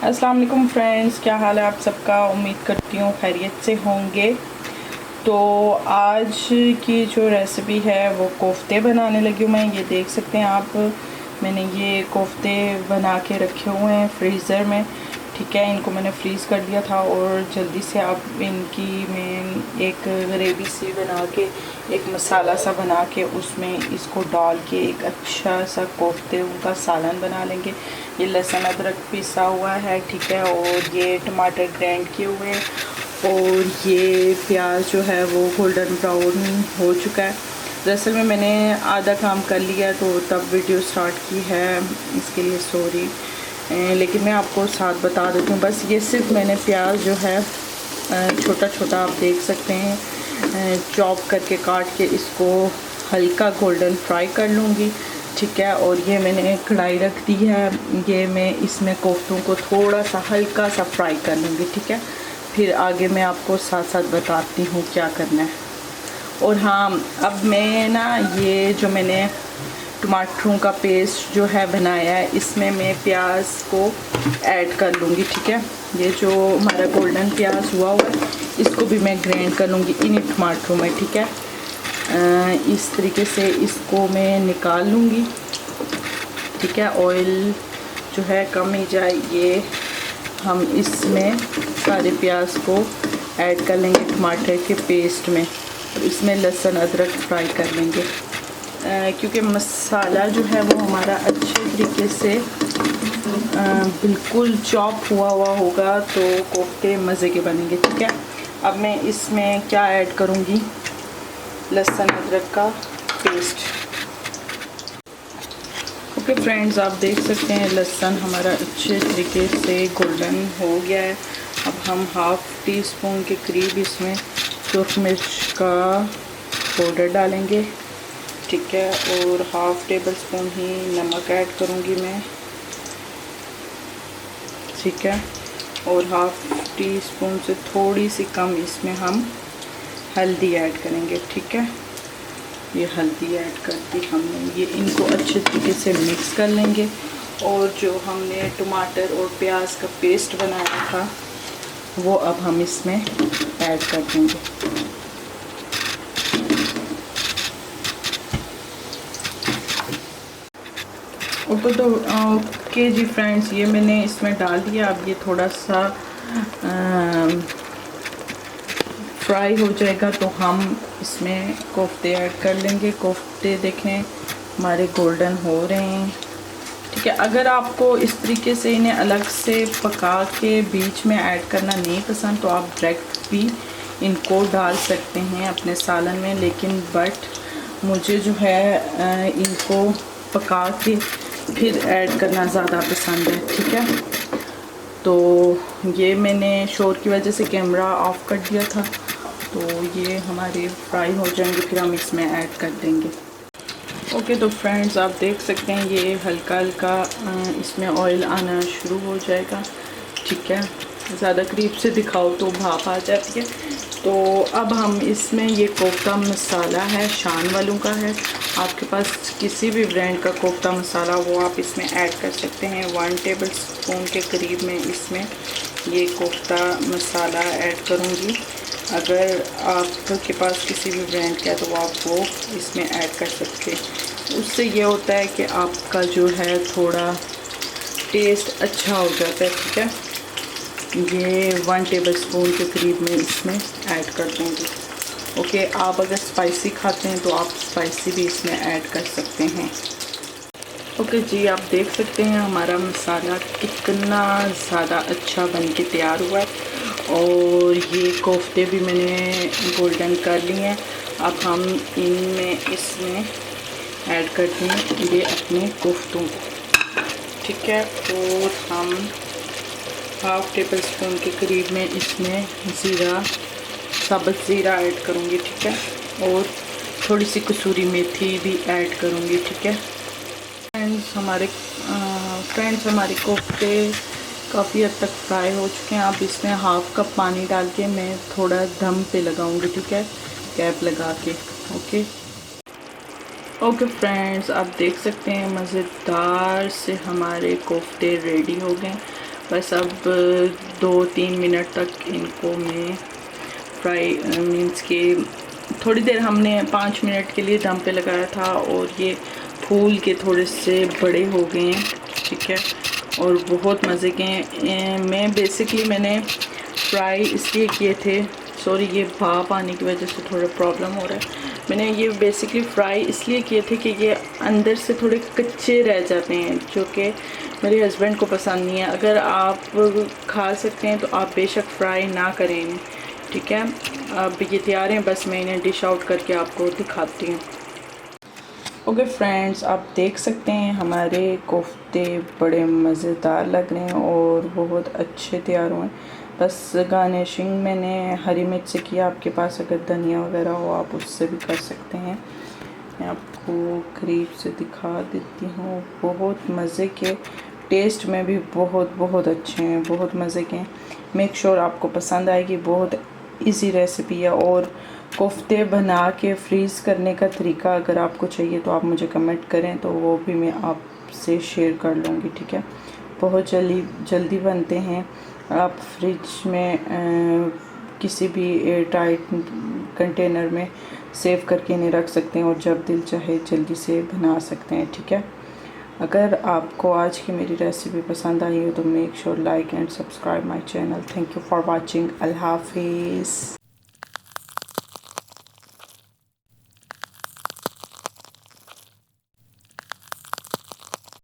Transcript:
अस्सलाम वालेकुम फ्रेंड्स, क्या हाल है आप सबका। उम्मीद करती हूँ खैरियत से होंगे। तो आज की जो रेसिपी है वो कोफ्ते बनाने लगी हूँ मैं। ये देख सकते हैं आप, मैंने ये कोफ्ते बना के रखे हुए हैं फ्रीज़र में। ठीक है, इनको मैंने फ्रीज़ कर दिया था और जल्दी से अब इनकी मैं एक ग्रेवी सी बना के, एक मसाला सा बना के उसमें इसको डाल के एक अच्छा सा कोफ्ते उनका सालन बना लेंगे। ये लहसुन अदरक पिसा हुआ है, ठीक है, और ये टमाटर ग्राइंड किए हुए हैं और ये प्याज जो है वो गोल्डन ब्राउन हो चुका है। दरअसल में मैंने आधा काम कर लिया तो तब वीडियो स्टार्ट की है, इसके लिए सॉरी। लेकिन मैं आपको साथ बता देती हूँ। बस ये सिर्फ मैंने प्याज जो है छोटा छोटा आप देख सकते हैं चॉप करके काट के इसको हल्का गोल्डन फ्राई कर लूँगी, ठीक है। और ये मैंने कढ़ाई रख दी है, ये मैं इसमें कोफ्तों को थोड़ा सा हल्का सा फ्राई कर लूँगी, ठीक है। फिर आगे मैं आपको साथ साथ बताती हूँ क्या करना है। और हाँ, अब मैं ना ये जो मैंने टमाटरों का पेस्ट जो है बनाया है, इसमें मैं प्याज को ऐड कर लूँगी, ठीक है। ये जो हमारा गोल्डन प्याज हुआ है इसको भी मैं ग्राइंड कर लूँगी इन्हीं टमाटरों में, ठीक है। इस तरीके से इसको मैं निकाल लूँगी, ठीक है। ऑयल जो है कम ही जाए, ये हम इसमें सारे प्याज को ऐड कर लेंगे टमाटर के पेस्ट में। इसमें लहसुन अदरक फ्राई कर लेंगे क्योंकि मसाला जो है वो हमारा अच्छे तरीके से बिल्कुल चॉप हुआ होगा तो कोफ्ते मज़े के बनेंगे, ठीक है। अब मैं इसमें क्या ऐड करूँगी, लहसुन अदरक का पेस्ट। ओके फ्रेंड्स, आप देख सकते हैं लहसुन हमारा अच्छे तरीके से गोल्डन हो गया है। अब हम हाफ़ टी स्पून के करीब इसमें सुरख मिर्च का पाउडर डालेंगे, ठीक है। और हाफ़ टेबल स्पून ही नमक ऐड करूँगी मैं, ठीक है। और हाफ़ टी स्पून से थोड़ी सी कम इसमें हम हल्दी ऐड करेंगे, ठीक है। ये हल्दी ऐड कर दी हमने, ये इनको अच्छे तरीके से मिक्स कर लेंगे। और जो हमने टमाटर और प्याज का पेस्ट बनाया था वो अब हम इसमें ऐड कर देंगे। ओके जी फ्रेंड्स, ये मैंने इसमें डाल दिया। अब ये थोड़ा सा फ्राई हो जाएगा तो हम इसमें कोफ्ते ऐड कर लेंगे। कोफ्ते देखें हमारे गोल्डन हो रहे हैं, ठीक है। अगर आपको इस तरीके से इन्हें अलग से पका के बीच में ऐड करना नहीं पसंद तो आप डायरेक्ट भी इनको डाल सकते हैं अपने सालन में, लेकिन बट मुझे जो है इनको पका के फिर ऐड करना ज़्यादा पसंद है, ठीक है। तो ये मैंने शोर की वजह से कैमरा ऑफ कर दिया था, तो ये हमारे फ्राई हो जाएंगे फिर हम इसमें ऐड कर देंगे। ओके तो फ्रेंड्स, आप देख सकते हैं ये हल्का हल्का इसमें ऑयल आना शुरू हो जाएगा, ठीक है। ज़्यादा करीब से दिखाओ तो भाप आ जाती है। तो अब हम इसमें ये कोफ्ता मसाला है, शान वालों का है। आपके पास किसी भी ब्रांड का कोफ्ता मसाला वो आप इसमें ऐड कर सकते हैं। 1 टेबल स्पून के करीब में इसमें ये कोफ्ता मसाला ऐड करूँगी। अगर आपके पास किसी भी ब्रांड का है तो आप वो इसमें ऐड कर सकते हैं। उससे ये होता है कि आपका जो है थोड़ा टेस्ट अच्छा हो जाता है, ठीक है। ये 1 टेबल स्पून के करीब में इसमें ऐड कर दूँगी। ओके, आप अगर स्पाइसी खाते हैं तो आप स्पाइसी भी इसमें ऐड कर सकते हैं। ओके जी, आप देख सकते हैं हमारा मसाला कितना ज़्यादा अच्छा बन के तैयार हुआ है। और ये कोफ्ते भी मैंने गोल्डन कर लिए हैं। अब हम इनमें इसमें ऐड करते हैं ये अपने कोफ्तों को, ठीक है। और हम हाफ़ टेबल स्पून के करीब में इसमें ज़ीरा, साबुत ज़ीरा ऐड करूँगी, ठीक है। और थोड़ी सी कसूरी मेथी भी ऐड करूँगी, ठीक है। फ्रेंड्स हमारे कोफ्ते काफ़ी हद तक फ्राई हो चुके हैं। अब इसमें हाफ़ कप पानी डाल के मैं थोड़ा दम पे लगाऊंगी, ठीक है, कैप लगा के। ओके ओके फ्रेंड्स, आप देख सकते हैं मज़ेदार से हमारे कोफ्ते रेडी हो गए। बस अब 2-3 मिनट तक इनको मैं फ्राई मीन्स के थोड़ी देर हमने 5 मिनट के लिए दम पे लगाया था और ये फूल के थोड़े से बड़े हो गए हैं, ठीक है, और बहुत मज़े के हैं। मैं बेसिकली मैंने फ्राई इसलिए किए थे, सॉरी ये भाप आने की वजह से थोड़ा प्रॉब्लम हो रहा है। मैंने ये बेसिकली फ्राई इसलिए किए थे कि ये अंदर से थोड़े कच्चे रह जाते हैं, जो कि मेरे हस्बैंड को पसंद नहीं है। अगर आप खा सकते हैं तो आप बेशक फ्राई ना करें इन्हें, ठीक है। अब ये तैयार हैं, बस मैं इन्हें डिश आउट करके आपको दिखाती हूँ। ओके फ्रेंड्स, आप देख सकते हैं हमारे कोफ्ते बड़े मज़ेदार लग रहे हैं और बहुत अच्छे तैयार हुए हैं। बस गार्निशिंग मैंने हरी मिर्च से किया, आपके पास अगर धनिया वगैरह हो आप उससे भी कर सकते हैं। मैं आपको करीब से दिखा देती हूँ। बहुत मज़े के, टेस्ट में भी बहुत अच्छे हैं, बहुत मज़े के हैं। मेक श्योर आपको पसंद आएगी। बहुत इजी रेसिपी है और कोफ्ते बना के फ्रीज़ करने का तरीका अगर आपको चाहिए तो आप मुझे कमेंट करें, तो वो भी मैं आपसे शेयर कर लूँगी, ठीक है। बहुत जल्दी बनते हैं। आप फ्रिज में किसी भी एयर टाइट कंटेनर में सेव करके इन्हें रख सकते हैं और जब दिल चाहे जल्दी से बना सकते हैं, ठीक है। अगर आपको आज की मेरी रेसिपी पसंद आई हो तो make sure like and subscribe my channel. Thank you for watching. अल्लाह हाफिज़।